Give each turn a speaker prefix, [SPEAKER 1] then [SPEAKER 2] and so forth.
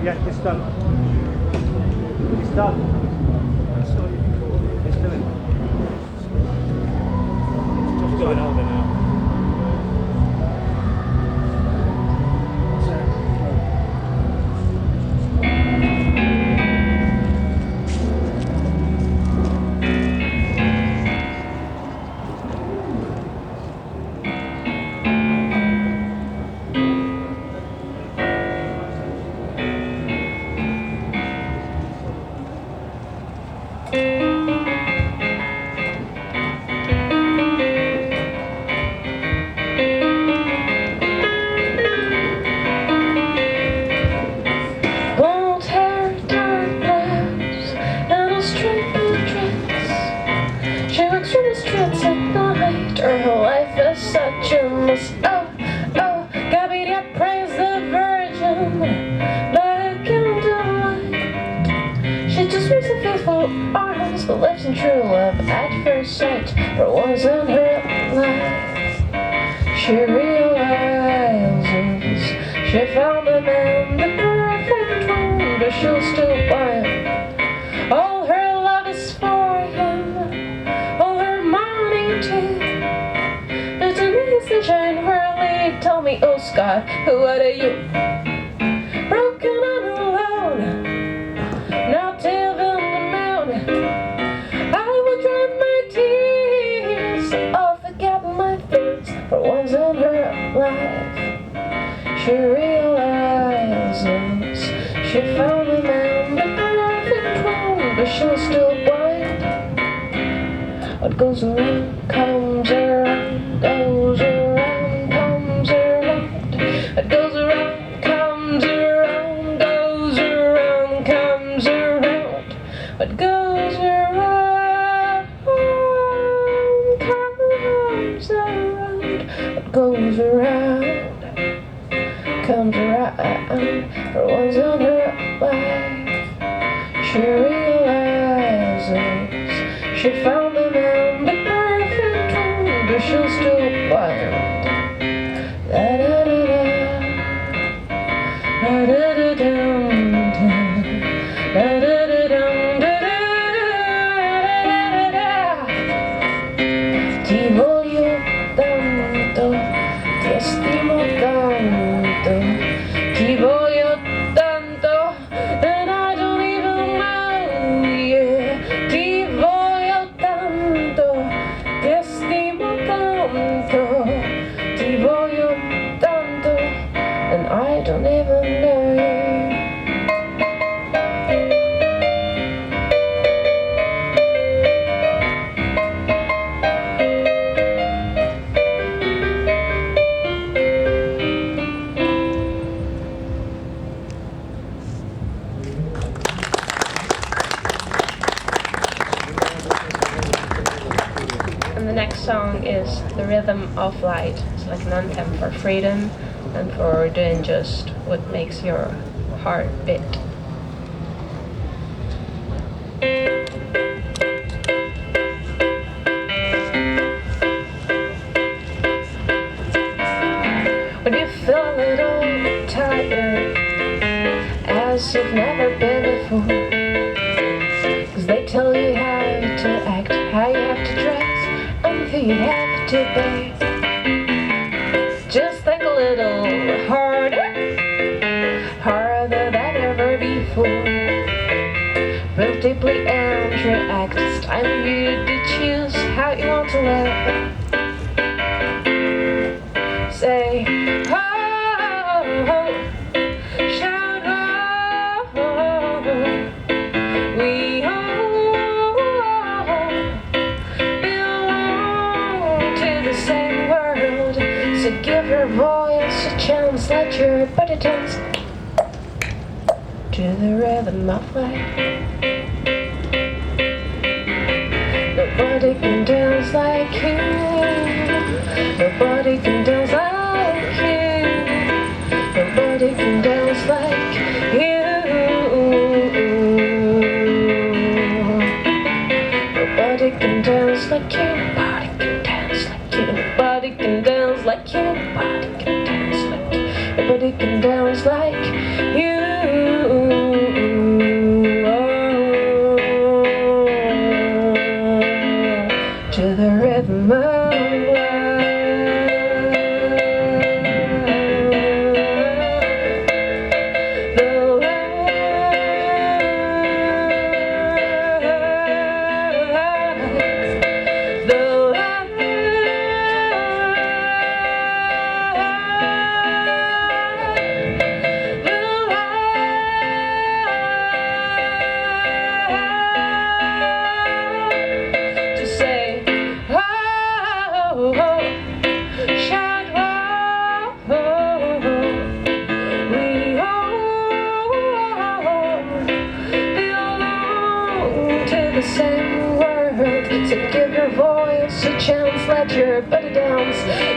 [SPEAKER 1] Yeah, it's done. It's done. It's doing. What's going on there now?
[SPEAKER 2] Her life is such a mess. Oh, God be that praise the Virgin back in the light. She just wants a faithful arms, believes in true love at first sight. For once in her life, she realizes she found a man, the perfect one, but she'll still buy him. All her love is for him, all her money too. Sunshine really told me, oh Scott, what are you? Broken and alone, not even the moon. I will dry my tears, oh forget my fears. For once in her life, she realizes she found a man, the perfect one, but she's still blind. What goes around comes around, goes around. What goes around comes around, goes around, comes around. What goes around comes around. What goes around comes around. For once in her life, she realizes she found the man, the perfect one, but she'll still blind. Ti voglio tanto, ti stimo tanto, ti voglio tanto, and I don't even know, yeah. Ti voglio tanto, ti stimo tanto, ti voglio tanto, and I don't even know, yeah. And the next song is The Rhythm of Light. It's like an anthem for freedom and for doing just what makes your heart beat. When you feel a little tired, as you've never been before, 'cause they tell you how to act, how you have to dress, and who you have to be. Just think a little harder, harder than ever before. Breathe deeply and react. It's time for you to choose how you want to live. Say, oh, shout, oh, we all belong to the same world. So give your voice a chance, let your body dance to the rhythm of life. Nobody can dance like you. Nobody can dance like you. Nobody can dance like you. Nobody can dance like you. Nobody can dance like you. Nobody can dance like you. Nobody can dance like you. Nobody can dance like you. your better downs.